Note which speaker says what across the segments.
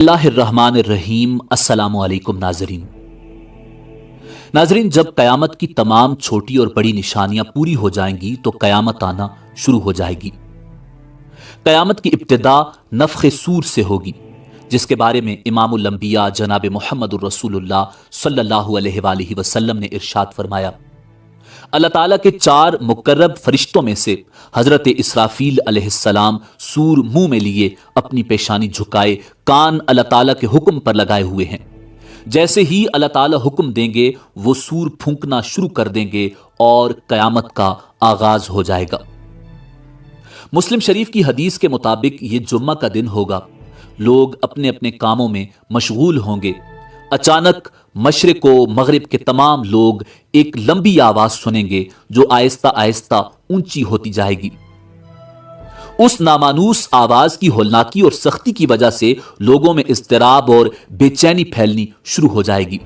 Speaker 1: اللہ الرحمن الرحیم۔ السلام علیکم ناظرین، جب قیامت کی تمام چھوٹی اور بڑی نشانیاں پوری ہو جائیں گی تو قیامت آنا شروع ہو جائے گی۔ قیامت کی ابتدا نفخ سور سے ہوگی، جس کے بارے میں امام الانبیاء جناب محمد الرسول اللہ صلی اللہ علیہ وآلہ وسلم نے ارشاد فرمایا، اللہ تعالیٰ کے 4 مقرب فرشتوں میں سے حضرت اسرافیل علیہ السلام سور منہ میں لیے اپنی پیشانی جھکائے کان اللہ تعالیٰ کے حکم پر لگائے ہوئے ہیں۔ جیسے ہی اللہ تعالیٰ حکم دیں گے وہ سور پھونکنا شروع کر دیں گے اور قیامت کا آغاز ہو جائے گا۔ مسلم شریف کی حدیث کے مطابق یہ جمعہ کا دن ہوگا، لوگ اپنے اپنے کاموں میں مشغول ہوں گے۔ اچانک مشرق و مغرب کے تمام لوگ ایک لمبی آواز سنیں گے جو آہستہ آہستہ اونچی ہوتی جائے گی۔ اس نامانوس آواز کی ہولناکی اور سختی کی وجہ سے لوگوں میں اضطراب اور بے چینی پھیلنی شروع ہو جائے گی۔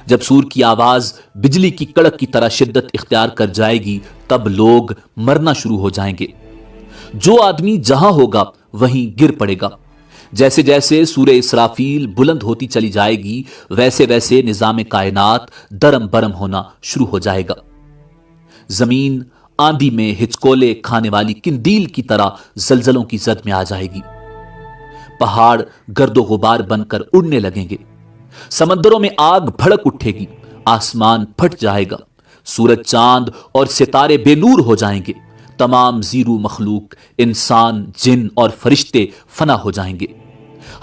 Speaker 1: جب سور کی آواز بجلی کی کڑک کی طرح شدت اختیار کر جائے گی تب لوگ مرنا شروع ہو جائیں گے۔ جو آدمی جہاں ہوگا وہیں گر پڑے گا۔ جیسے جیسے سورہ اسرافیل بلند ہوتی چلی جائے گی ویسے ویسے نظام کائنات درم برم ہونا شروع ہو جائے گا۔ زمین آندھی میں ہچکولے کھانے والی قندیل کی طرح زلزلوں کی زد میں آ جائے گی۔ پہاڑ گرد و غبار بن کر اڑنے لگیں گے، سمندروں میں آگ بھڑک اٹھے گی، آسمان پھٹ جائے گا، سورج چاند اور ستارے بے نور ہو جائیں گے، تمام زیرو مخلوق انسان جن اور فرشتے فنا ہو جائیں گے،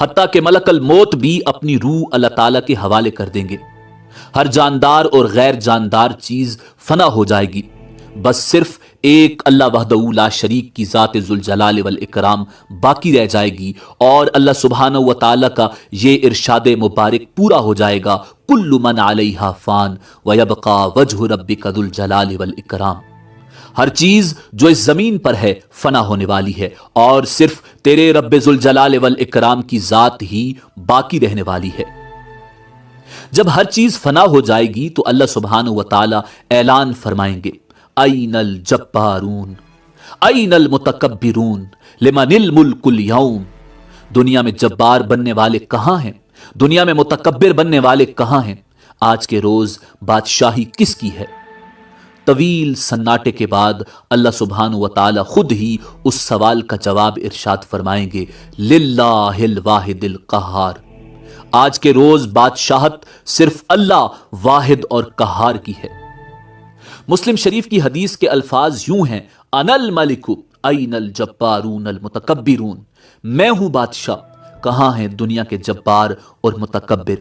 Speaker 1: حتیٰ کہ ملک الموت بھی اپنی روح اللہ تعالیٰ کے حوالے کر دیں گے۔ ہر جاندار اور غیر جاندار چیز فنا ہو جائے گی، بس صرف ایک اللہ وحدہ لا شریک کی ذات ذوالجلال والاکرام باقی رہ جائے گی، اور اللہ سبحانہ و تعالیٰ کا یہ ارشاد مبارک پورا ہو جائے گا، کل من علیہا فان ویبقى وجہ ربک ذو الجلال والاکرام۔ ہر چیز جو اس زمین پر ہے فنا ہونے والی ہے اور صرف تیرے رب ذوالجلال والاکرام کی ذات ہی باقی رہنے والی ہے۔ جب ہر چیز فنا ہو جائے گی تو اللہ سبحانہ و تعالی اعلان فرمائیں گے، این الجبارون این المتکبرون لمن الملک اليوم۔ دنیا میں جبار بننے والے کہاں ہیں؟ دنیا میں متکبر بننے والے کہاں ہیں؟ آج کے روز بادشاہی کس کی ہے؟ طویل سناٹے کے بعد اللہ سبحانہ و تعالی خود ہی اس سوال کا جواب ارشاد فرمائیں گے، للہ الواحد القہار۔ آج کے روز بادشاہت صرف اللہ واحد اور قہار کی ہے۔ مسلم شریف کی حدیث کے الفاظ یوں ہیں، انا الملک این الجبارون المتکبرون۔ میں ہوں بادشاہ، کہاں ہیں دنیا کے جبار اور متکبر؟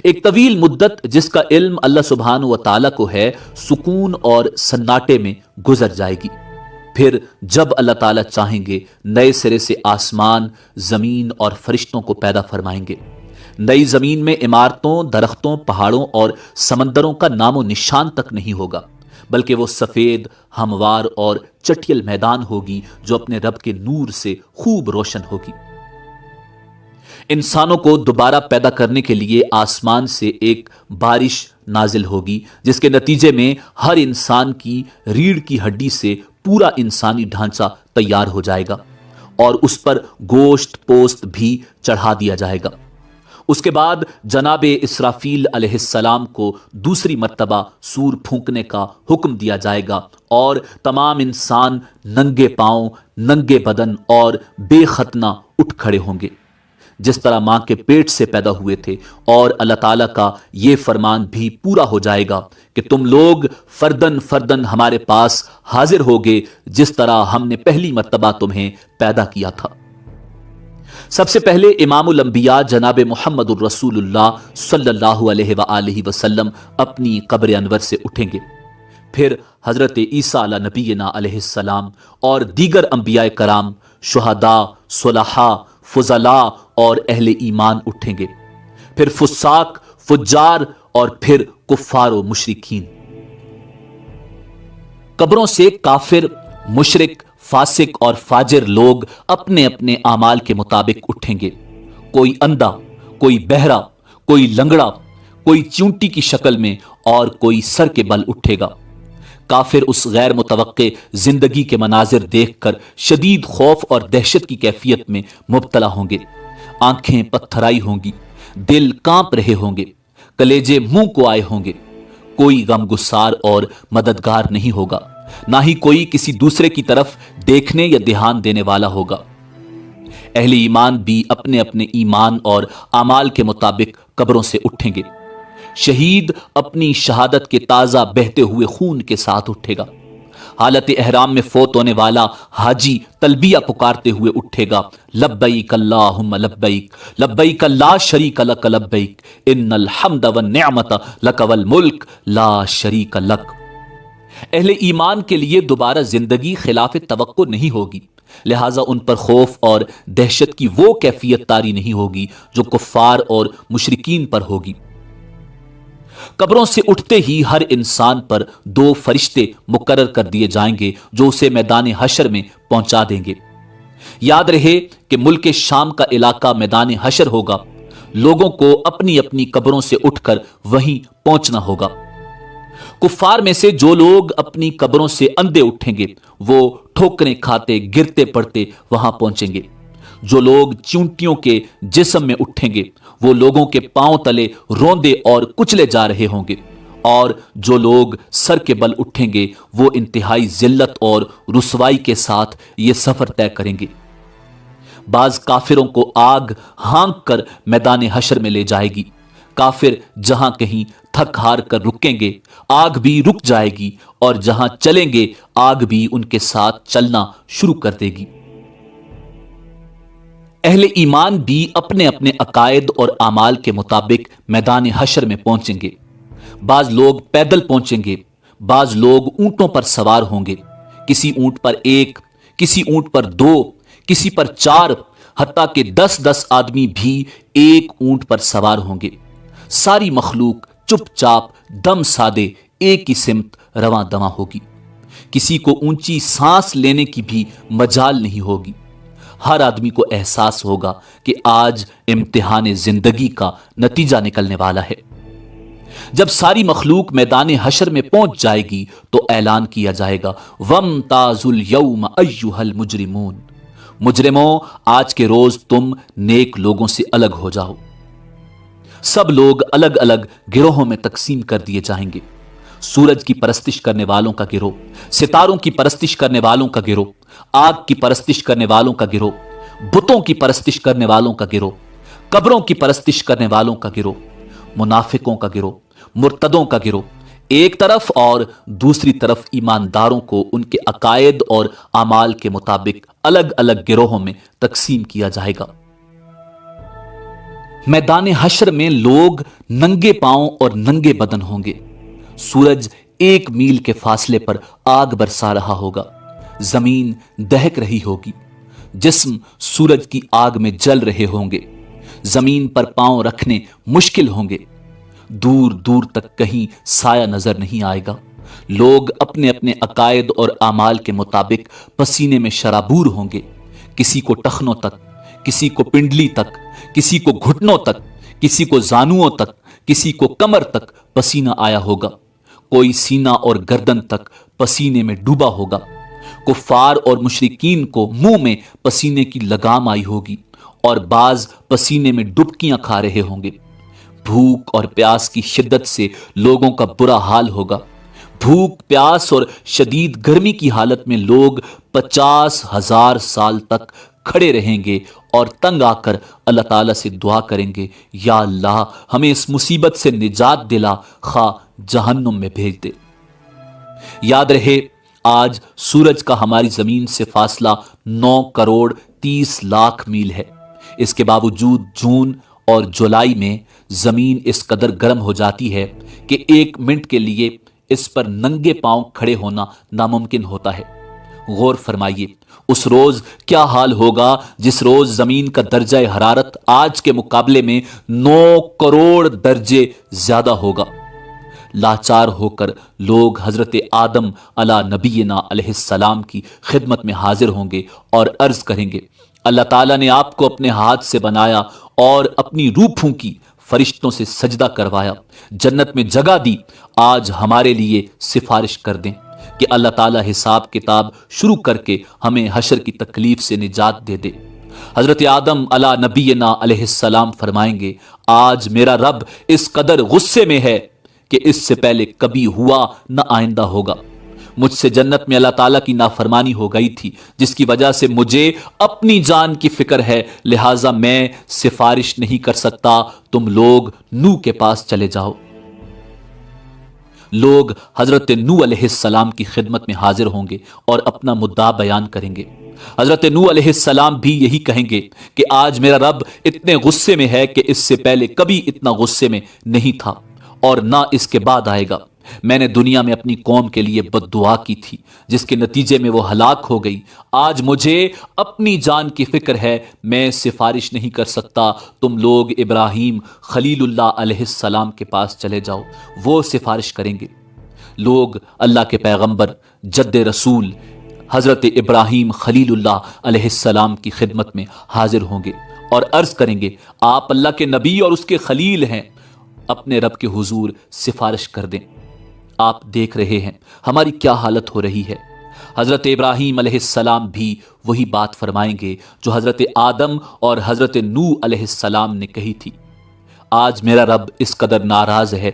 Speaker 1: ایک طویل مدت جس کا علم اللہ سبحانہ و تعالیٰ کو ہے سکون اور سناٹے میں گزر جائے گی۔ پھر جب اللہ تعالیٰ چاہیں گے نئے سرے سے آسمان، زمین اور فرشتوں کو پیدا فرمائیں گے۔ نئی زمین میں عمارتوں، درختوں، پہاڑوں اور سمندروں کا نام و نشان تک نہیں ہوگا، بلکہ وہ سفید، ہموار اور چٹیل میدان ہوگی جو اپنے رب کے نور سے خوب روشن ہوگی۔ انسانوں کو دوبارہ پیدا کرنے کے لیے آسمان سے ایک بارش نازل ہوگی جس کے نتیجے میں ہر انسان کی ریڑھ کی ہڈی سے پورا انسانی ڈھانچہ تیار ہو جائے گا اور اس پر گوشت پوست بھی چڑھا دیا جائے گا۔ اس کے بعد جناب اسرافیل علیہ السلام کو دوسری مرتبہ سور پھونکنے کا حکم دیا جائے گا اور تمام انسان ننگے پاؤں، ننگے بدن اور بے ختنہ اٹھ کھڑے ہوں گے، جس طرح ماں کے پیٹ سے پیدا ہوئے تھے، اور اللہ تعالیٰ کا یہ فرمان بھی پورا ہو جائے گا کہ تم لوگ فردن فردن ہمارے پاس حاضر ہوگے جس طرح ہم نے پہلی مرتبہ تمہیں پیدا کیا تھا۔ سب سے پہلے امام الانبیاء جناب محمد الرسول اللہ صلی اللہ علیہ وآلہ وسلم اپنی قبر انور سے اٹھیں گے، پھر حضرت عیسیٰ علیہ نبینا علیہ السلام اور دیگر انبیاء کرام، شہداء، صلحاء، فضلاء اور اہل ایمان اٹھیں گے، پھر فساق، فجار اور پھر کفار و مشرکین۔ قبروں سے کافر، مشرک، فاسق اور فاجر لوگ اپنے اپنے اعمال کے مطابق اٹھیں گے۔ کوئی اندھا، کوئی بہرا، کوئی لنگڑا، کوئی چونٹی کی شکل میں اور کوئی سر کے بل اٹھے گا۔ کافر اس غیر متوقع زندگی کے مناظر دیکھ کر شدید خوف اور دہشت کی کیفیت میں مبتلا ہوں گے۔ آنکھیں پتھرائی ہوں گی، دل کانپ رہے ہوں گے، کلیجے منہ کو آئے ہوں گے۔ کوئی غم گسار اور مددگار نہیں ہوگا، نہ ہی کوئی کسی دوسرے کی طرف دیکھنے یا دھیان دینے والا ہوگا۔ اہل ایمان بھی اپنے اپنے ایمان اور اعمال کے مطابق قبروں سے اٹھیں گے۔ شہید اپنی شہادت کے تازہ بہتے ہوئے خون کے ساتھ اٹھے گا۔ حالت احرام میں فوت ہونے والا حاجی تلبیہ پکارتے ہوئے اٹھے گا، لبیک اللہم لبیک، لبیک لا شریک لک لبیک، ان الحمد والنعمت لک والملک لا شریک لک۔ اہل ایمان کے لیے دوبارہ زندگی خلاف توقع نہیں ہوگی، لہٰذا ان پر خوف اور دہشت کی وہ کیفیت طاری نہیں ہوگی جو کفار اور مشرکین پر ہوگی۔ قبروں سے اٹھتے ہی ہر انسان پر 2 فرشتے مقرر کر دیے جائیں گے جو اسے میدان حشر میں پہنچا دیں گے۔ یاد رہے کہ ملک شام کا علاقہ میدان حشر ہوگا، لوگوں کو اپنی اپنی قبروں سے اٹھ کر وہیں پہنچنا ہوگا۔ کفار میں سے جو لوگ اپنی قبروں سے اندھے اٹھیں گے وہ ٹھوکریں کھاتے گرتے پڑتے وہاں پہنچیں گے۔ جو لوگ چونٹیوں کے جسم میں اٹھیں گے وہ لوگوں کے پاؤں تلے روندے اور کچلے جا رہے ہوں گے، اور جو لوگ سر کے بل اٹھیں گے وہ انتہائی ذلت اور رسوائی کے ساتھ یہ سفر طے کریں گے۔ بعض کافروں کو آگ ہانک کر میدان حشر میں لے جائے گی۔ کافر جہاں کہیں تھک ہار کر رکیں گے آگ بھی رک جائے گی، اور جہاں چلیں گے آگ بھی ان کے ساتھ چلنا شروع کر دے گی۔ اہل ایمان بھی اپنے اپنے عقائد اور اعمال کے مطابق میدان حشر میں پہنچیں گے۔ بعض لوگ پیدل پہنچیں گے، بعض لوگ اونٹوں پر سوار ہوں گے، کسی اونٹ پر 1، کسی اونٹ پر 2، کسی پر 4، حتیٰ کہ 10 آدمی بھی ایک اونٹ پر سوار ہوں گے۔ ساری مخلوق چپ چاپ دم سادے ایک ہی سمت رواں دواں ہوگی۔ کسی کو اونچی سانس لینے کی بھی مجال نہیں ہوگی۔ ہر آدمی کو احساس ہوگا کہ آج امتحان زندگی کا نتیجہ نکلنے والا ہے۔ جب ساری مخلوق میدان حشر میں پہنچ جائے گی تو اعلان کیا جائے گا، وَامْتَازُوا الْيَوْمَ أَيُّهَا الْمُجْرِمُونَ، مجرموں آج کے روز تم نیک لوگوں سے الگ ہو جاؤ۔ سب لوگ الگ الگ گروہوں میں تقسیم کر دیے جائیں گے۔ سورج کی پرستش کرنے والوں کا گروہ، ستاروں کی پرستش کرنے والوں کا گروہ، آگ کی پرستش کرنے والوں کا گروہ، بتوں کی پرستش کرنے والوں کا گروہ، قبروں کی پرستش کرنے والوں کا گروہ، منافقوں کا گروہ، مرتدوں کا گروہ ایک طرف، اور دوسری طرف ایمانداروں کو ان کے عقائد اور اعمال کے مطابق الگ الگ گروہوں میں تقسیم کیا جائے گا۔ میدان حشر میں لوگ ننگے پاؤں اور ننگے بدن ہوں گے۔ سورج 1 میل کے فاصلے پر آگ برسا رہا ہوگا، زمین دہک رہی ہوگی، جسم سورج کی آگ میں جل رہے ہوں گے، زمین پر پاؤں رکھنے مشکل ہوں گے، دور دور تک کہیں سایہ نظر نہیں آئے گا۔ لوگ اپنے اپنے عقائد اور اعمال کے مطابق پسینے میں شرابور ہوں گے، کسی کو ٹخنوں تک، کسی کو پنڈلی تک، کسی کو گھٹنوں تک، کسی کو زانوؤں تک، کسی کو کمر تک پسینہ آیا ہوگا، کوئی سینہ اور گردن تک پسینے میں ڈوبا ہوگا۔ کفار اور مشرکین کو منہ میں پسینے کی لگام آئی ہوگی، اور بعض پسینے میں ڈبکیاں کھا رہے ہوں گے۔ بھوک اور پیاس کی شدت سے لوگوں کا برا حال ہوگا۔ بھوک، پیاس اور شدید گرمی کی حالت میں لوگ 50,000 سال تک کھڑے رہیں گے اور تنگ آ کر اللہ تعالیٰ سے دعا کریں گے، یا اللہ ہمیں اس مصیبت سے نجات دلا، خواہ جہنم میں بھیج دے۔ یاد رہے آج سورج کا ہماری زمین سے فاصلہ 9,30,00,000 میل ہے۔ اس کے باوجود جون اور جولائی میں زمین اس قدر گرم ہو جاتی ہے کہ 1 منٹ کے لیے اس پر ننگے پاؤں کھڑے ہونا ناممکن ہوتا ہے۔ غور فرمائیے اس روز کیا حال ہوگا جس روز زمین کا درجہ حرارت آج کے مقابلے میں 9 کروڑ درجے زیادہ ہوگا۔ لاچار ہو کر لوگ حضرت آدم علی نبینا علیہ السلام کی خدمت میں حاضر ہوں گے اور عرض کریں گے، اللہ تعالیٰ نے آپ کو اپنے ہاتھ سے بنایا اور اپنی روح پھونکی، فرشتوں سے سجدہ کروایا، جنت میں جگہ دی، آج ہمارے لیے سفارش کر دیں کہ اللہ تعالیٰ حساب کتاب شروع کر کے ہمیں حشر کی تکلیف سے نجات دے دے۔ حضرت آدم علی نبینا علیہ السلام فرمائیں گے آج میرا رب اس قدر غصے میں ہے کہ اس سے پہلے کبھی ہوا نہ آئندہ ہوگا۔ مجھ سے جنت میں اللہ تعالیٰ کی نافرمانی ہو گئی تھی جس کی وجہ سے مجھے اپنی جان کی فکر ہے، لہٰذا میں سفارش نہیں کر سکتا، تم لوگ نوح کے پاس چلے جاؤ۔ لوگ حضرت نوح علیہ السلام کی خدمت میں حاضر ہوں گے اور اپنا مدعا بیان کریں گے۔ حضرت نوح علیہ السلام بھی یہی کہیں گے کہ آج میرا رب اتنے غصے میں ہے کہ اس سے پہلے کبھی اتنا غصے میں نہیں تھا اور نہ اس کے بعد آئے گا۔ میں نے دنیا میں اپنی قوم کے لیے بد دعا کی تھی جس کے نتیجے میں وہ ہلاک ہو گئی۔ آج مجھے اپنی جان کی فکر ہے، میں سفارش نہیں کر سکتا، تم لوگ ابراہیم خلیل اللہ علیہ السلام کے پاس چلے جاؤ، وہ سفارش کریں گے۔ لوگ اللہ کے پیغمبر جد رسول حضرت ابراہیم خلیل اللہ علیہ السلام کی خدمت میں حاضر ہوں گے اور عرض کریں گے آپ اللہ کے نبی اور اس کے خلیل ہیں، اپنے رب کے حضور سفارش کر دیں۔ آپ دیکھ رہے ہیں ہماری کیا حالت ہو رہی ہے۔ حضرت ابراہیم علیہ السلام بھی وہی بات فرمائیں گے جو حضرت آدم اور حضرت نوح علیہ السلام نے کہی تھی۔ آج میرا رب اس قدر ناراض ہے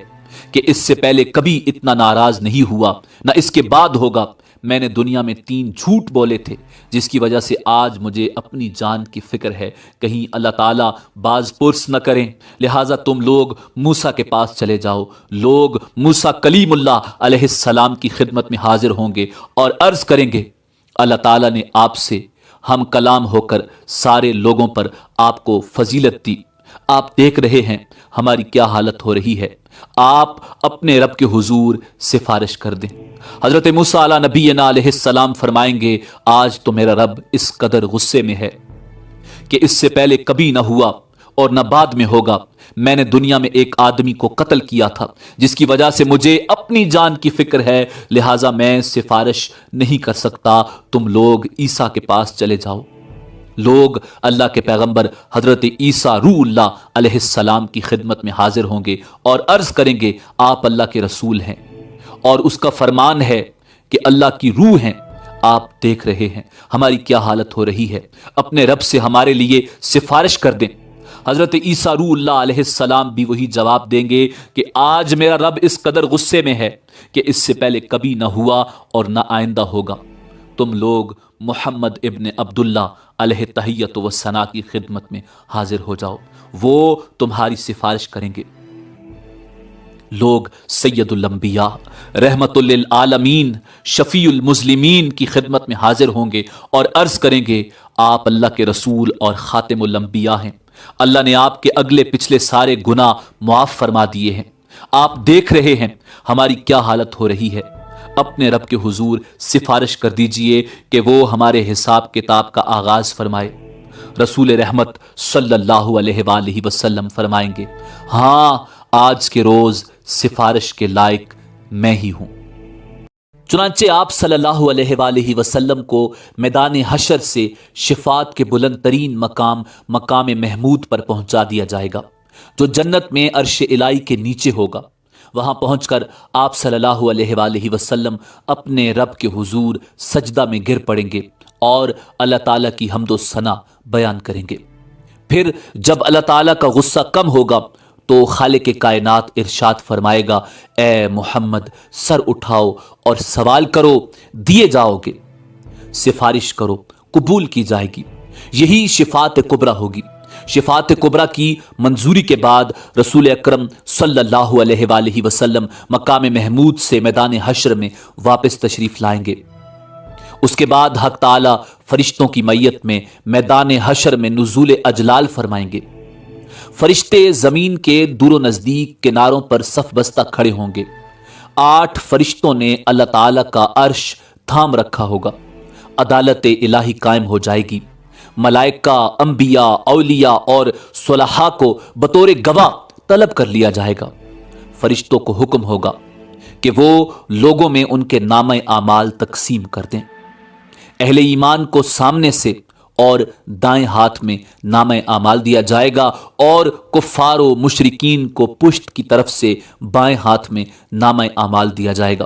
Speaker 1: کہ اس سے پہلے کبھی اتنا ناراض نہیں ہوا، نہ اس کے بعد ہوگا۔ میں نے دنیا میں 3 جھوٹ بولے تھے جس کی وجہ سے آج مجھے اپنی جان کی فکر ہے، کہیں اللہ تعالیٰ باز پرس نہ کریں، لہٰذا تم لوگ موسیٰ کے پاس چلے جاؤ۔ لوگ موسیٰ کلیم اللہ علیہ السلام کی خدمت میں حاضر ہوں گے اور عرض کریں گے اللہ تعالیٰ نے آپ سے ہم کلام ہو کر سارے لوگوں پر آپ کو فضیلت دی، آپ دیکھ رہے ہیں ہماری کیا حالت ہو رہی ہے، آپ اپنے رب کے حضور سفارش کر دیں۔ حضرت موسیٰ علیہ نبینا علیہ السلام فرمائیں گے آج تو میرا رب اس قدر غصے میں ہے کہ اس سے پہلے کبھی نہ ہوا اور نہ بعد میں ہوگا۔ میں نے دنیا میں ایک آدمی کو قتل کیا تھا جس کی وجہ سے مجھے اپنی جان کی فکر ہے، لہٰذا میں سفارش نہیں کر سکتا، تم لوگ عیسیٰ کے پاس چلے جاؤ۔ لوگ اللہ کے پیغمبر حضرت عیسیٰ روح اللہ علیہ السلام کی خدمت میں حاضر ہوں گے اور عرض کریں گے آپ اللہ کے رسول ہیں اور اس کا فرمان ہے کہ اللہ کی روح ہیں، آپ دیکھ رہے ہیں ہماری کیا حالت ہو رہی ہے، اپنے رب سے ہمارے لیے سفارش کر دیں۔ حضرت عیسیٰ روح اللہ علیہ السلام بھی وہی جواب دیں گے کہ آج میرا رب اس قدر غصے میں ہے کہ اس سے پہلے کبھی نہ ہوا اور نہ آئندہ ہوگا۔ تم لوگ محمد ابن عبداللہ علیہ تحیت و ثنا کی خدمت میں حاضر ہو جاؤ، وہ تمہاری سفارش کریں گے۔ لوگ سید الانبیاء رحمت للعالمین شفیع المسلمین کی خدمت میں حاضر ہوں گے اور عرض کریں گے آپ اللہ کے رسول اور خاتم الانبیاء ہیں، اللہ نے آپ کے اگلے پچھلے سارے گناہ معاف فرما دیے ہیں، آپ دیکھ رہے ہیں ہماری کیا حالت ہو رہی ہے، اپنے رب کے حضور سفارش کر دیجئے کہ وہ ہمارے حساب کتاب کا آغاز فرمائے۔ رسول رحمت صلی اللہ علیہ وآلہ وسلم فرمائیں گے ہاں آج کے روز سفارش کے لائق میں ہی ہوں۔ چنانچہ آپ صلی اللہ علیہ وآلہ وسلم کو میدان حشر سے شفاعت کے بلند ترین مقام محمود پر پہنچا دیا جائے گا جو جنت میں عرش الہی کے نیچے ہوگا۔ وہاں پہنچ کر آپ صلی اللہ علیہ وآلہ وسلم اپنے رب کے حضور سجدہ میں گر پڑیں گے اور اللہ تعالیٰ کی حمد و ثنا بیان کریں گے۔ پھر جب اللہ تعالیٰ کا غصہ کم ہوگا تو خالق کائنات ارشاد فرمائے گا اے محمد سر اٹھاؤ اور سوال کرو دیے جاؤ گے، سفارش کرو قبول کی جائے گی۔ یہی شفاعت کبریٰ ہوگی۔ شفاعت کبریٰ کی منظوری کے بعد رسول اکرم صلی اللہ علیہ وآلہ وسلم مقام محمود سے میدان حشر میں واپس تشریف لائیں گے۔ اس کے بعد حق تعالی فرشتوں کی میت میں میدان حشر میں نزول اجلال فرمائیں گے۔ فرشتے زمین کے دور و نزدیک کناروں پر صف بستہ کھڑے ہوں گے۔ 8 فرشتوں نے اللہ تعالی کا عرش تھام رکھا ہوگا۔ عدالت الہی قائم ہو جائے گی۔ ملائکہ، انبیاء، اولیاء اور صلحاء کو بطور گواہ طلب کر لیا جائے گا۔ فرشتوں کو حکم ہوگا کہ وہ لوگوں میں ان کے نامہ اعمال تقسیم کر دیں۔ اہل ایمان کو سامنے سے اور دائیں ہاتھ میں نامہ اعمال دیا جائے گا اور کفار و مشرکین کو پشت کی طرف سے بائیں ہاتھ میں نامہ اعمال دیا جائے گا۔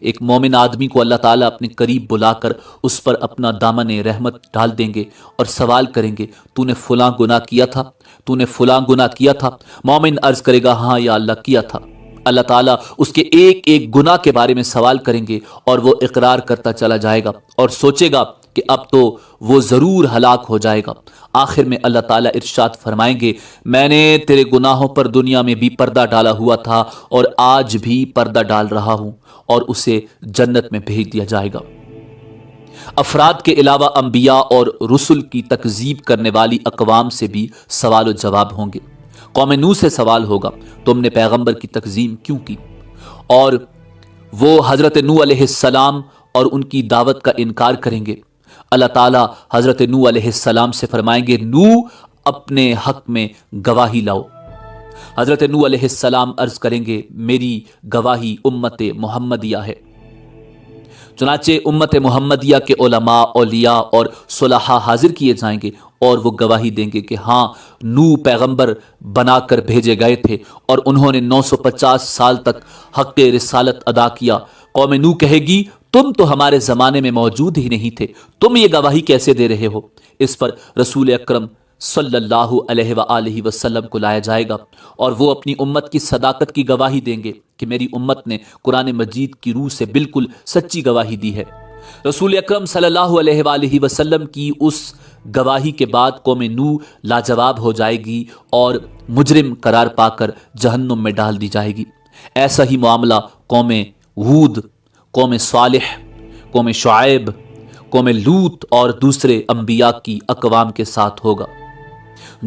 Speaker 1: ایک مومن آدمی کو اللہ تعالیٰ اپنے قریب بلا کر اس پر اپنا دامن رحمت ڈال دیں گے اور سوال کریں گے تو نے فلاں گناہ کیا تھا، تو نے فلاں گناہ کیا تھا؟ مومن عرض کرے گا ہاں یا اللہ کیا تھا۔ اللہ تعالیٰ اس کے ایک ایک گناہ کے بارے میں سوال کریں گے اور وہ اقرار کرتا چلا جائے گا اور سوچے گا کہ اب تو وہ ضرور ہلاک ہو جائے گا۔ آخر میں اللہ تعالیٰ ارشاد فرمائیں گے میں نے تیرے گناہوں پر دنیا میں بھی پردہ ڈالا ہوا تھا اور آج بھی پردہ ڈال رہا ہوں، اور اسے جنت میں بھیج دیا جائے گا۔ افراد کے علاوہ انبیاء اور رسل کی تکذیب کرنے والی اقوام سے بھی سوال و جواب ہوں گے۔ قوم نوح سے سوال ہوگا تم نے پیغمبر کی تکذیب کیوں کی؟ اور وہ حضرت نوح علیہ السلام اور ان کی دعوت کا انکار کریں گے۔ اللہ تعالیٰ حضرت نوح علیہ السلام سے فرمائیں گے نوح اپنے حق میں گواہی لاؤ۔ حضرت نوح علیہ السلام عرض کریں گے میری گواہی امت محمدیہ ہے۔ چنانچہ امت محمدیہ کے علماء، اولیاء اور صلحاء حاضر کیے جائیں گے اور وہ گواہی دیں گے کہ ہاں نوح پیغمبر بنا کر بھیجے گئے تھے اور انہوں نے 950 سال تک حق رسالت ادا کیا۔ قوم نوح کہے گی تم تو ہمارے زمانے میں موجود ہی نہیں تھے، تم یہ گواہی کیسے دے رہے ہو؟ اس پر رسول اکرم صلی اللہ علیہ وآلہ وسلم کو لایا جائے گا اور وہ اپنی امت کی صداقت کی گواہی دیں گے کہ میری امت نے قرآن مجید کی روح سے بالکل سچی گواہی دی ہے۔ رسول اکرم صلی اللہ علیہ وآلہ وسلم کی اس گواہی کے بعد قوم نوح لاجواب ہو جائے گی اور مجرم قرار پا کر جہنم میں ڈال دی جائے گی۔ ایسا ہی معاملہ قوم ہود، قوم صالح، قوم شعیب، قوم لوط اور دوسرے انبیاء کی اقوام کے ساتھ ہوگا۔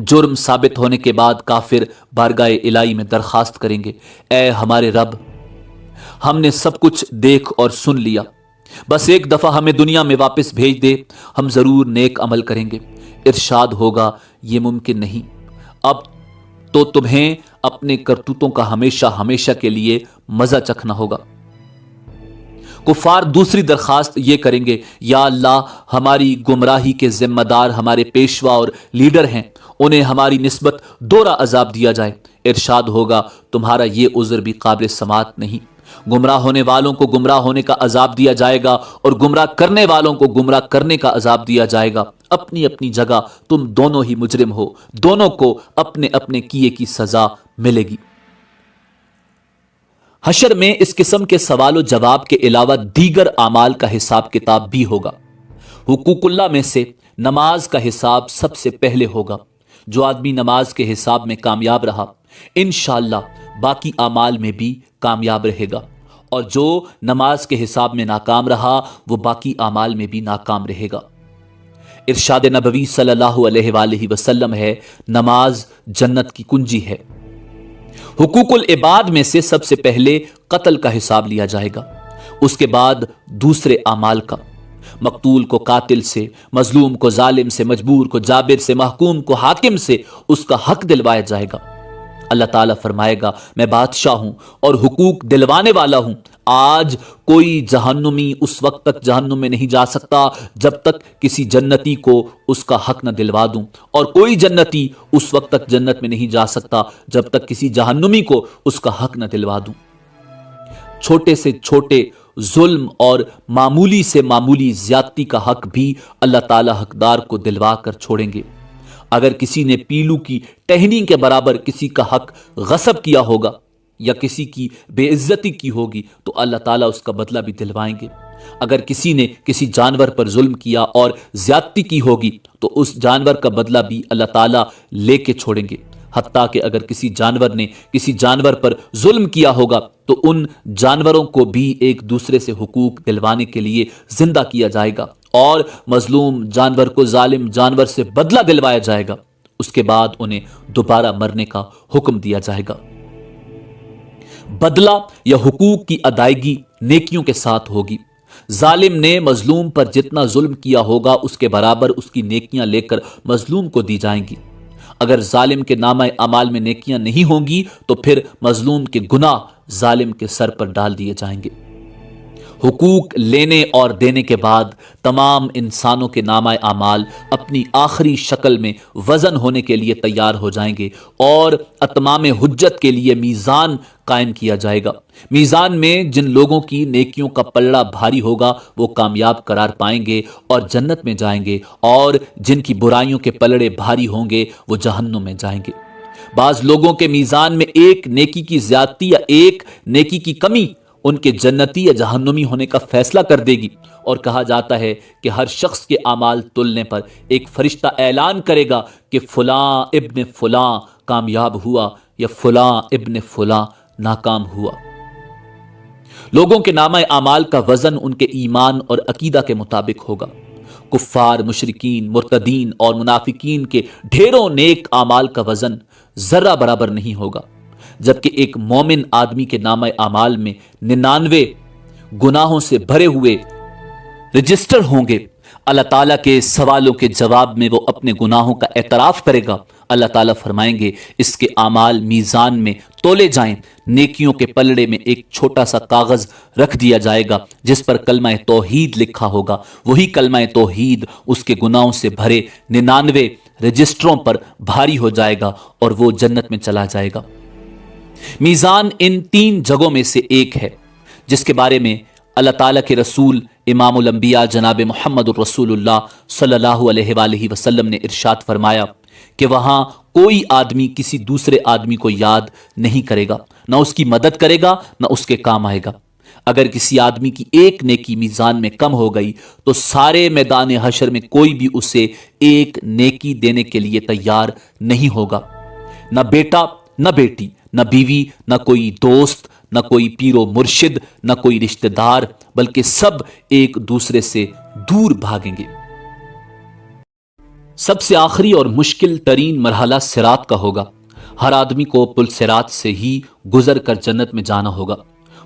Speaker 1: جرم ثابت ہونے کے بعد کافر بارگاہ الہی میں درخواست کریں گے اے ہمارے رب، ہم نے سب کچھ دیکھ اور سن لیا، بس ایک دفعہ ہمیں دنیا میں واپس بھیج دے، ہم ضرور نیک عمل کریں گے۔ ارشاد ہوگا یہ ممکن نہیں، اب تو تمہیں اپنے کرتوتوں کا ہمیشہ ہمیشہ کے لیے مزہ چکھنا ہوگا۔ کفار دوسری درخواست یہ کریں گے یا اللہ ہماری گمراہی کے ذمہ دار ہمارے پیشوا اور لیڈر ہیں، انہیں ہماری نسبت دوہرا عذاب دیا جائے۔ ارشاد ہوگا تمہارا یہ عذر بھی قابل سماعت نہیں، گمراہ ہونے والوں کو گمراہ ہونے کا عذاب دیا جائے گا اور گمراہ کرنے والوں کو گمراہ کرنے کا عذاب دیا جائے گا۔ اپنی اپنی جگہ تم دونوں ہی مجرم ہو، دونوں کو اپنے اپنے کیے کی سزا ملے گی۔ حشر میں اس قسم کے سوال و جواب کے علاوہ دیگر اعمال کا حساب کتاب بھی ہوگا۔ حقوق اللہ میں سے نماز کا حساب سب سے پہلے ہوگا۔ جو آدمی نماز کے حساب میں کامیاب رہا انشاءاللہ باقی اعمال میں بھی کامیاب رہے گا، اور جو نماز کے حساب میں ناکام رہا وہ باقی اعمال میں بھی ناکام رہے گا۔ ارشاد نبوی صلی اللہ علیہ وآلہ وسلم ہے نماز جنت کی کنجی ہے۔ حقوق العباد میں سے سب سے پہلے قتل کا حساب لیا جائے گا، اس کے بعد دوسرے اعمال کا۔ مقتول کو قاتل سے، مظلوم کو ظالم سے، مجبور کو جابر سے، محکوم کو حاکم سے اس کا حق دلوایا جائے گا۔ اللہ تعالیٰ فرمائے گا میں بادشاہ ہوں اور حقوق دلوانے والا ہوں، آج کوئی جہنمی اس وقت تک جہنم میں نہیں جا سکتا جب تک کسی جنتی کو اس کا حق نہ دلوا دوں، اور کوئی جنتی اس وقت تک جنت میں نہیں جا سکتا جب تک کسی جہنمی کو اس کا حق نہ دلوا دوں۔ چھوٹے سے چھوٹے ظلم اور معمولی سے معمولی زیادتی کا حق بھی اللہ تعالیٰ حقدار کو دلوا کر چھوڑیں گے۔ اگر کسی نے پیلو کی ٹہنی کے برابر کسی کا حق غصب کیا ہوگا یا کسی کی بے عزتی کی ہوگی تو اللہ تعالیٰ اس کا بدلہ بھی دلوائیں گے۔ اگر کسی نے کسی جانور پر ظلم کیا اور زیادتی کی ہوگی تو اس جانور کا بدلہ بھی اللہ تعالیٰ لے کے چھوڑیں گے۔ حتیٰ کہ اگر کسی جانور نے کسی جانور پر ظلم کیا ہوگا تو ان جانوروں کو بھی ایک دوسرے سے حقوق دلوانے کے لیے زندہ کیا جائے گا اور مظلوم جانور کو ظالم جانور سے بدلہ دلوایا جائے گا۔ اس کے بعد انہیں دوبارہ مرنے کا حکم دیا جائے گا۔ بدلہ یا حقوق کی ادائیگی نیکیوں کے ساتھ ہوگی۔ ظالم نے مظلوم پر جتنا ظلم کیا ہوگا اس کے برابر اس کی نیکیاں لے کر مظلوم کو دی جائیں گی۔ اگر ظالم کے نامہ اعمال میں نیکیاں نہیں ہوں گی تو پھر مظلوم کے گناہ ظالم کے سر پر ڈال دیے جائیں گے۔ حقوق لینے اور دینے کے بعد تمام انسانوں کے نامہ اعمال اپنی آخری شکل میں وزن ہونے کے لیے تیار ہو جائیں گے اور اتمام حجت کے لیے میزان قائم کیا جائے گا۔ میزان میں جن لوگوں کی نیکیوں کا پلڑا بھاری ہوگا وہ کامیاب قرار پائیں گے اور جنت میں جائیں گے، اور جن کی برائیوں کے پلڑے بھاری ہوں گے وہ جہنم میں جائیں گے۔ بعض لوگوں کے میزان میں ایک نیکی کی زیادتی یا ایک نیکی کی کمی ان کے جنتی یا جہنمی ہونے کا فیصلہ کر دے گی، اور کہا جاتا ہے کہ ہر شخص کے اعمال تلنے پر ایک فرشتہ اعلان کرے گا کہ فلاں ابن فلاں کامیاب ہوا یا فلاں ابن فلاں ناکام ہوا۔ لوگوں کے نامہ اعمال کا وزن ان کے ایمان اور عقیدہ کے مطابق ہوگا۔ کفار، مشرکین، مرتدین اور منافقین کے ڈھیروں نیک اعمال کا وزن ذرہ برابر نہیں ہوگا، جبکہ ایک مومن آدمی کے نامہ اعمال میں 99 گناہوں سے بھرے ہوئے رجسٹر ہوں گے۔ اللہ تعالیٰ کے سوالوں کے جواب میں وہ اپنے گناہوں کا اعتراف کرے گا۔ اللہ تعالیٰ فرمائیں گے اس کے اعمال میزان میں تولے جائیں، نیکیوں کے پلڑے میں ایک چھوٹا سا کاغذ رکھ دیا جائے گا جس پر کلمہ توحید لکھا ہوگا۔ وہی کلمہ توحید اس کے گناہوں سے بھرے 99 رجسٹروں پر بھاری ہو جائے گا اور وہ جنت میں چلا جائے گا۔ میزان ان 3 جگہوں میں سے ایک ہے جس کے بارے میں اللہ تعالیٰ کے رسول امام الانبیاء جناب محمد الرسول اللہ صلی اللہ علیہ وآلہ وسلم نے ارشاد فرمایا کہ وہاں کوئی آدمی کسی دوسرے آدمی کو یاد نہیں کرے گا، نہ اس کی مدد کرے گا، نہ اس کے کام آئے گا۔ اگر کسی آدمی کی ایک نیکی میزان میں کم ہو گئی تو سارے میدان حشر میں کوئی بھی اسے ایک نیکی دینے کے لیے تیار نہیں ہوگا، نہ بیٹا، نہ بیٹی، نہ بیوی، نہ کوئی دوست، نہ کوئی پیر و مرشد، نہ کوئی رشتہ دار، بلکہ سب ایک دوسرے سے دور بھاگیں گے۔ سب سے آخری اور مشکل ترین مرحلہ صراط کا ہوگا۔ ہر آدمی کو پل صراط سے ہی گزر کر جنت میں جانا ہوگا۔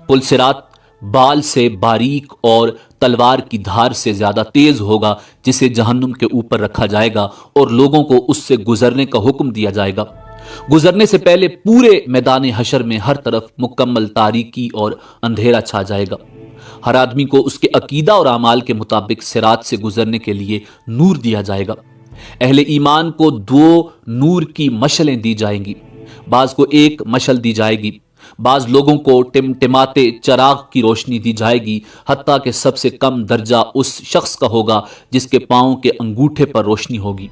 Speaker 1: پل صراط بال سے باریک اور تلوار کی دھار سے زیادہ تیز ہوگا، جسے جہنم کے اوپر رکھا جائے گا اور لوگوں کو اس سے گزرنے کا حکم دیا جائے گا۔ گزرنے سے پہلے پورے میدان حشر میں ہر طرف مکمل تاریکی اور اندھیرا چھا جائے گا۔ ہر آدمی کو اس کے عقیدہ اور اعمال کے مطابق صراط سے گزرنے کے لیے نور دیا جائے گا۔ اہل ایمان کو 2 نور کی مشلیں دی جائیں گی، بعض کو ایک مشل دی جائے گی، بعض لوگوں کو ٹمٹماتے چراغ کی روشنی دی جائے گی، حتیٰ کہ سب سے کم درجہ اس شخص کا ہوگا جس کے پاؤں کے انگوٹھے پر روشنی ہوگی۔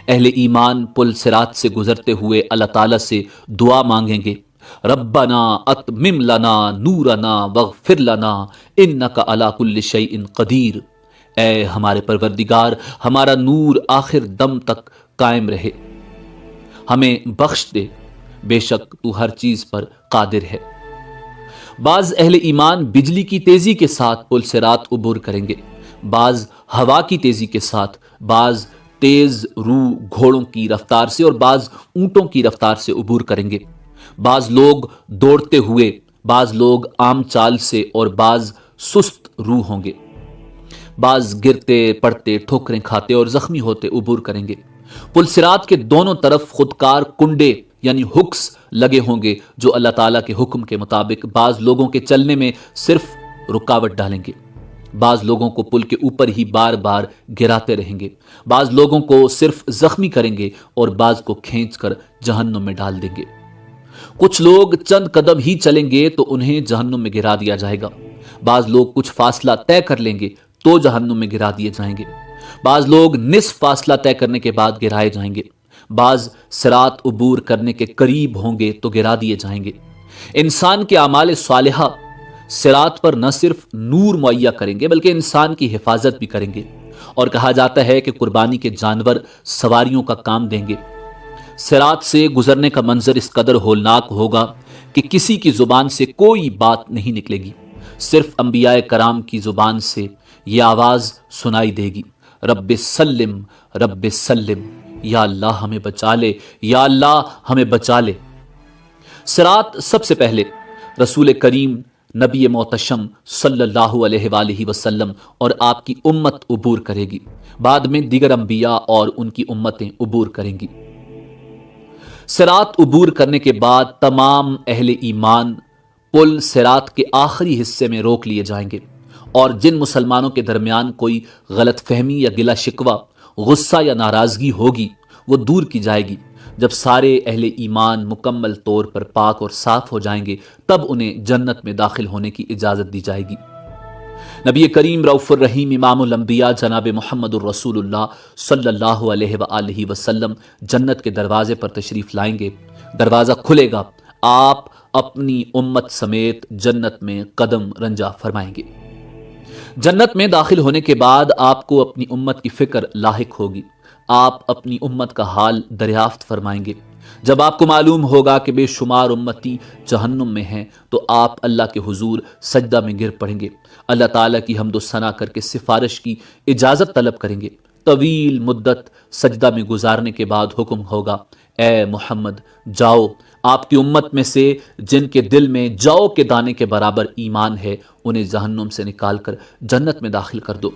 Speaker 1: اہل ایمان پل صراط سے گزرتے ہوئے اللہ تعالیٰ سے دعا مانگیں گے، ربنا اتمم لنا نورنا واغفر لنا انک علی کل شیء قدیر۔ اے ہمارے پروردگار، ہمارا نور آخر دم تک قائم رہے، ہمیں بخش دے، بے شک تو ہر چیز پر قادر ہے۔ بعض اہل ایمان بجلی کی تیزی کے ساتھ پل صراط عبور کریں گے، بعض ہوا کی تیزی کے ساتھ، بعض تیز رو گھوڑوں کی رفتار سے اور بعض اونٹوں کی رفتار سے عبور کریں گے۔ بعض لوگ دوڑتے ہوئے، بعض لوگ عام چال سے اور بعض سست رو ہوں گے، بعض گرتے پڑتے، ٹھوکریں کھاتے اور زخمی ہوتے عبور کریں گے۔ پل صراط کے دونوں طرف خودکار کنڈے یعنی ہکس لگے ہوں گے جو اللہ تعالیٰ کے حکم کے مطابق بعض لوگوں کے چلنے میں صرف رکاوٹ ڈالیں گے، بعض لوگوں کو پل کے اوپر ہی بار بار گراتے رہیں گے، بعض لوگوں کو صرف زخمی کریں گے اور بعض کو کھینچ کر جہنم میں ڈال دیں گے۔ کچھ لوگ چند قدم ہی چلیں گے تو انہیں جہنم میں گرا دیا جائے گا، بعض لوگ کچھ فاصلہ طے کر لیں گے تو جہنم میں گرا دیے جائیں گے، بعض لوگ نصف فاصلہ طے کرنے کے بعد گرائے جائیں گے، بعض صراط عبور کرنے کے قریب ہوں گے تو گرا دیے جائیں گے۔ انسان کے اعمال صالحہ صراط پر نہ صرف نور مہیا کریں گے بلکہ انسان کی حفاظت بھی کریں گے، اور کہا جاتا ہے کہ قربانی کے جانور سواریوں کا کام دیں گے۔ صراط سے گزرنے کا منظر اس قدر ہولناک ہوگا کہ کسی کی زبان سے کوئی بات نہیں نکلے گی، صرف انبیاء کرام کی زبان سے یہ آواز سنائی دے گی، رب سلم رب سلم، یا اللہ ہمیں بچا لے، یا اللہ ہمیں بچا لے۔ صراط سب سے پہلے رسول کریم نبی محتشم صلی اللہ علیہ وآلہ وسلم اور آپ کی امت عبور کرے گی، بعد میں دیگر انبیاء اور ان کی امتیں عبور کریں گی۔ صراط عبور کرنے کے بعد تمام اہل ایمان پل صراط کے آخری حصے میں روک لیے جائیں گے۔ اور جن مسلمانوں کے درمیان کوئی غلط فہمی یا گلا شکوہ، غصہ یا ناراضگی ہوگی وہ دور کی جائے گی۔ جب سارے اہل ایمان مکمل طور پر پاک اور صاف ہو جائیں گے تب انہیں جنت میں داخل ہونے کی اجازت دی جائے گی۔ نبی کریم رؤوف الرحیم امام الانبیاء جناب محمد الرسول اللہ صلی اللہ علیہ وآلہ وسلم جنت کے دروازے پر تشریف لائیں گے۔ دروازہ کھلے گا، آپ اپنی امت سمیت جنت میں قدم رنجا فرمائیں گے۔ جنت میں داخل ہونے کے بعد آپ کو اپنی امت کی فکر لاحق ہوگی۔ آپ اپنی امت کا حال دریافت فرمائیں گے۔ جب آپ کو معلوم ہوگا کہ بے شمار امتی جہنم میں ہیں تو آپ اللہ کے حضور سجدہ میں گر پڑیں گے، اللہ تعالیٰ کی حمد و ثنا کر کے سفارش کی اجازت طلب کریں گے۔ طویل مدت سجدہ میں گزارنے کے بعد حکم ہوگا، اے محمد جاؤ، آپ کی امت میں سے جن کے دل میں جو کے دانے کے برابر ایمان ہے انہیں جہنم سے نکال کر جنت میں داخل کر دو۔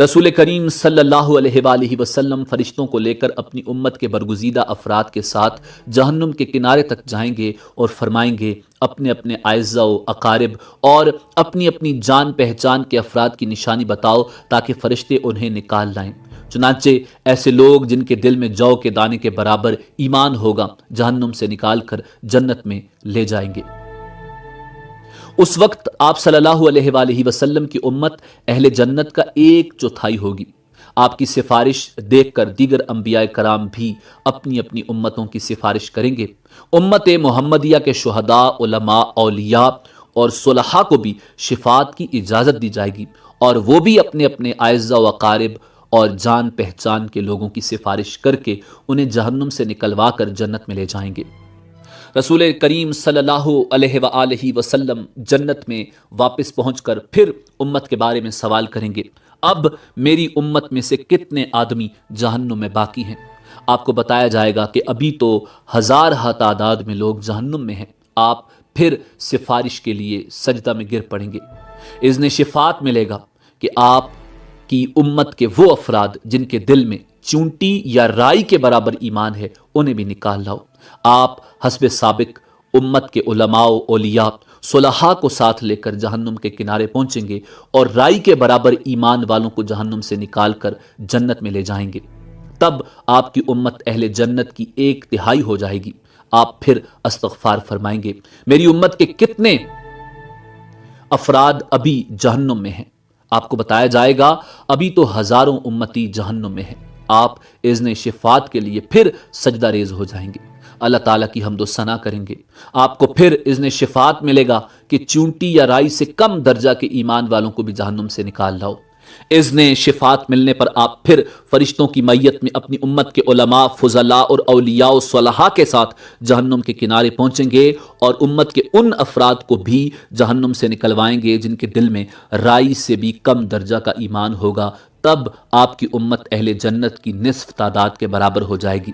Speaker 1: رسول کریم صلی اللہ علیہ وآلہ وسلم فرشتوں کو لے کر اپنی امت کے برگزیدہ افراد کے ساتھ جہنم کے کنارے تک جائیں گے اور فرمائیں گے، اپنے اپنے اعزہ و اقارب اور اپنی اپنی جان پہچان کے افراد کی نشانی بتاؤ تاکہ فرشتے انہیں نکال لائیں۔ چنانچہ ایسے لوگ جن کے دل میں جو کے دانے کے برابر ایمان ہوگا جہنم سے نکال کر جنت میں لے جائیں گے۔ اس وقت آپ صلی اللہ علیہ وآلہ وسلم کی امت اہل جنت کا 1/4 ہوگی۔ آپ کی سفارش دیکھ کر دیگر انبیاء کرام بھی اپنی اپنی امتوں کی سفارش کریں گے۔ امت محمدیہ کے شہداء، علماء، اولیاء اور صلحاء کو بھی شفاعت کی اجازت دی جائے گی اور وہ بھی اپنے اپنے اعزہ و اقارب اور جان پہچان کے لوگوں کی سفارش کر کے انہیں جہنم سے نکلوا کر جنت میں لے جائیں گے۔ رسول کریم صلی اللہ علیہ وآلہ وسلم جنت میں واپس پہنچ کر پھر امت کے بارے میں سوال کریں گے، اب میری امت میں سے کتنے آدمی جہنم میں باقی ہیں؟ آپ کو بتایا جائے گا کہ ابھی تو ہزارہ تعداد میں لوگ جہنم میں ہیں۔ آپ پھر سفارش کے لیے سجدہ میں گر پڑیں گے۔ اذن شفاعت ملے گا کہ آپ کی امت کے وہ افراد جن کے دل میں چونٹی یا رائی کے برابر ایمان ہے انہیں بھی نکال لاؤ۔ آپ حسب سابق امت کے علماء و اولیاء صلحاء کو ساتھ لے کر جہنم کے کنارے پہنچیں گے اور رائی کے برابر ایمان والوں کو جہنم سے نکال کر جنت میں لے جائیں گے۔ تب آپ کی امت اہل جنت کی 1/3 ہو جائے گی۔ آپ پھر استغفار فرمائیں گے، میری امت کے کتنے افراد ابھی جہنم میں ہیں؟ آپ کو بتایا جائے گا ابھی تو ہزاروں امتی جہنم میں ہیں۔ آپ اذن شفاعت کے لیے پھر سجدہ ریز ہو جائیں گے، اللہ تعالیٰ کی حمد و ثنا کریں گے۔ آپ کو پھر اذن شفاعت ملے گا کہ چونٹی یا رائی سے کم درجہ کے ایمان والوں کو بھی جہنم سے نکال لاؤ۔ اذن شفاعت ملنے پر آپ پھر فرشتوں کی میت میں اپنی امت کے علماء، فضلاء اور اولیاء و صلحاء کے ساتھ جہنم کے کنارے پہنچیں گے اور امت کے ان افراد کو بھی جہنم سے نکلوائیں گے جن کے دل میں رائی سے بھی کم درجہ کا ایمان ہوگا۔ تب آپ کی امت اہل جنت کی نصف تعداد کے برابر ہو جائے گی۔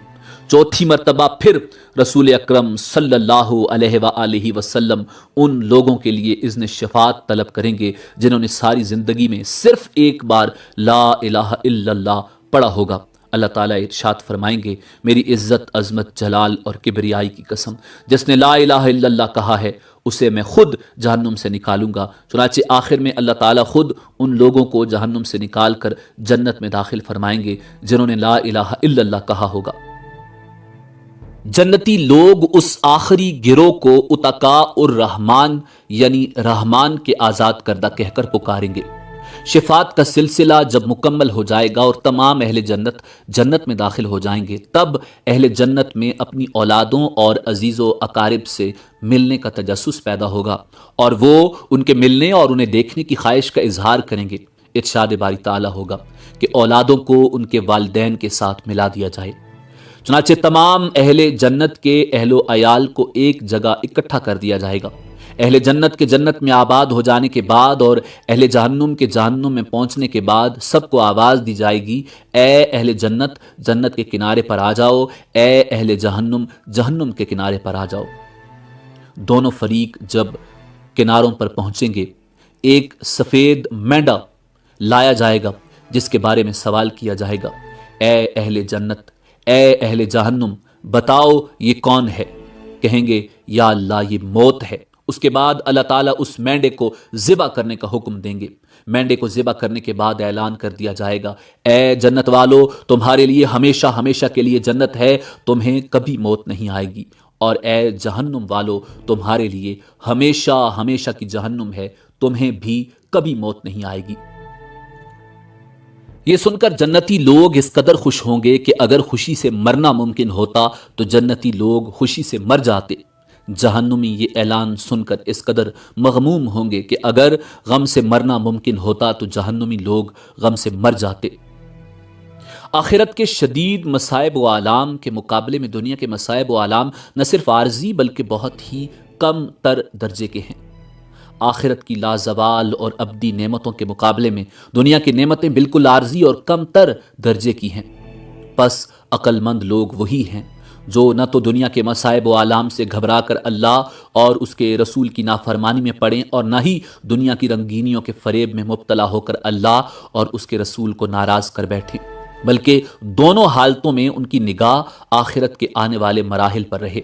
Speaker 1: چوتھی مرتبہ پھر رسول اکرم صلی اللہ علیہ وآلہ وسلم ان لوگوں کے لیے اذن شفاعت طلب کریں گے جنہوں نے ساری زندگی میں صرف ایک بار لا الہ الا اللہ پڑھا ہوگا۔ اللہ تعالیٰ ارشاد فرمائیں گے، میری عزت، عظمت، جلال اور کبریائی کی قسم، جس نے لا الہ الا اللہ کہا ہے اسے میں خود جہنم سے نکالوں گا۔ چنانچہ آخر میں اللہ تعالیٰ خود ان لوگوں کو جہنم سے نکال کر جنت میں داخل فرمائیں گے جنہوں نے لا الہ الا اللہ کہا ہوگا۔ جنتی لوگ اس آخری گروہ کو اتقاء الرحمن یعنی رحمان کے آزاد کردہ کہہ کر پکاریں گے۔ شفاعت کا سلسلہ جب مکمل ہو جائے گا اور تمام اہل جنت جنت میں داخل ہو جائیں گے، تب اہل جنت میں اپنی اولادوں اور عزیز و اقارب سے ملنے کا تجسس پیدا ہوگا اور وہ ان کے ملنے اور انہیں دیکھنے کی خواہش کا اظہار کریں گے۔ ارشاد باری تعالیٰ ہوگا کہ اولادوں کو ان کے والدین کے ساتھ ملا دیا جائے۔ چنانچہ تمام اہل جنت کے اہل و عیال کو ایک جگہ اکٹھا کر دیا جائے گا۔ اہل جنت کے جنت میں آباد ہو جانے کے بعد اور اہل جہنم کے جہنم میں پہنچنے کے بعد سب کو آواز دی جائے گی، اے اہل جنت جنت کے کنارے پر آ جاؤ، اے اہل جہنم جہنم کے کنارے پر آ جاؤ۔ دونوں فریق جب کناروں پر پہنچیں گے، ایک سفید مینڈا لایا جائے گا جس کے بارے میں سوال کیا جائے گا، اے اہل جنت، اے اہل جہنم، بتاؤ یہ کون ہے؟ کہیں گے یا اللہ یہ موت ہے۔ اس کے بعد اللہ تعالیٰ اس مینڈے کو ذبح کرنے کا حکم دیں گے۔ مینڈے کو ذبح کرنے کے بعد اعلان کر دیا جائے گا، اے جنت والو، تمہارے لیے ہمیشہ ہمیشہ کے لیے جنت ہے، تمہیں کبھی موت نہیں آئے گی، اور اے جہنم والو، تمہارے لیے ہمیشہ ہمیشہ کی جہنم ہے، تمہیں بھی کبھی موت نہیں آئے گی۔ یہ سن کر جنتی لوگ اس قدر خوش ہوں گے کہ اگر خوشی سے مرنا ممکن ہوتا تو جنتی لوگ خوشی سے مر جاتے۔ جہنمی یہ اعلان سن کر اس قدر مغموم ہوں گے کہ اگر غم سے مرنا ممکن ہوتا تو جہنمی لوگ غم سے مر جاتے۔ آخرت کے شدید مصائب و آلام کے مقابلے میں دنیا کے مصائب و آلام نہ صرف عارضی بلکہ بہت ہی کم تر درجے کے ہیں۔ آخرت کی لازوال اور ابدی نعمتوں کے مقابلے میں دنیا کی نعمتیں بالکل عارضی اور کم تر درجے کی ہیں۔ پس عقل مند لوگ وہی ہیں جو نہ تو دنیا کے مصائب و آلام سے گھبرا کر اللہ اور اس کے رسول کی نافرمانی میں پڑیں، اور نہ ہی دنیا کی رنگینیوں کے فریب میں مبتلا ہو کر اللہ اور اس کے رسول کو ناراض کر بیٹھیں، بلکہ دونوں حالتوں میں ان کی نگاہ آخرت کے آنے والے مراحل پر رہے۔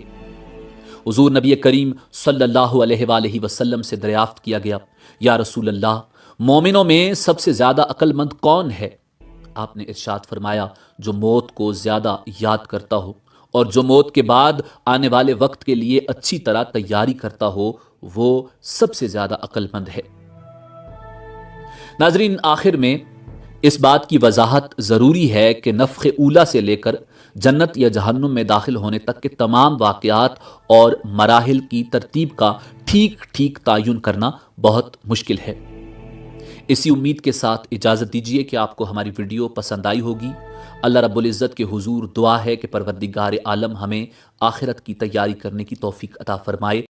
Speaker 1: حضور نبی کریم صلی اللہ علیہ وآلہ وسلم سے دریافت کیا گیا، یا رسول اللہ، مومنوں میں سب سے زیادہ عقل مند کون ہے؟ آپ نے ارشاد فرمایا، جو موت کو زیادہ یاد کرتا ہو اور جو موت کے بعد آنے والے وقت کے لیے اچھی طرح تیاری کرتا ہو، وہ سب سے زیادہ عقل مند ہے۔ ناظرین، آخر میں اس بات کی وضاحت ضروری ہے کہ نفخ اولا سے لے کر جنت یا جہنم میں داخل ہونے تک کے تمام واقعات اور مراحل کی ترتیب کا ٹھیک ٹھیک تعین کرنا بہت مشکل ہے۔ اسی امید کے ساتھ اجازت دیجیے کہ آپ کو ہماری ویڈیو پسند آئی ہوگی۔ اللہ رب العزت کے حضور دعا ہے کہ پروردگار عالم ہمیں آخرت کی تیاری کرنے کی توفیق عطا فرمائے۔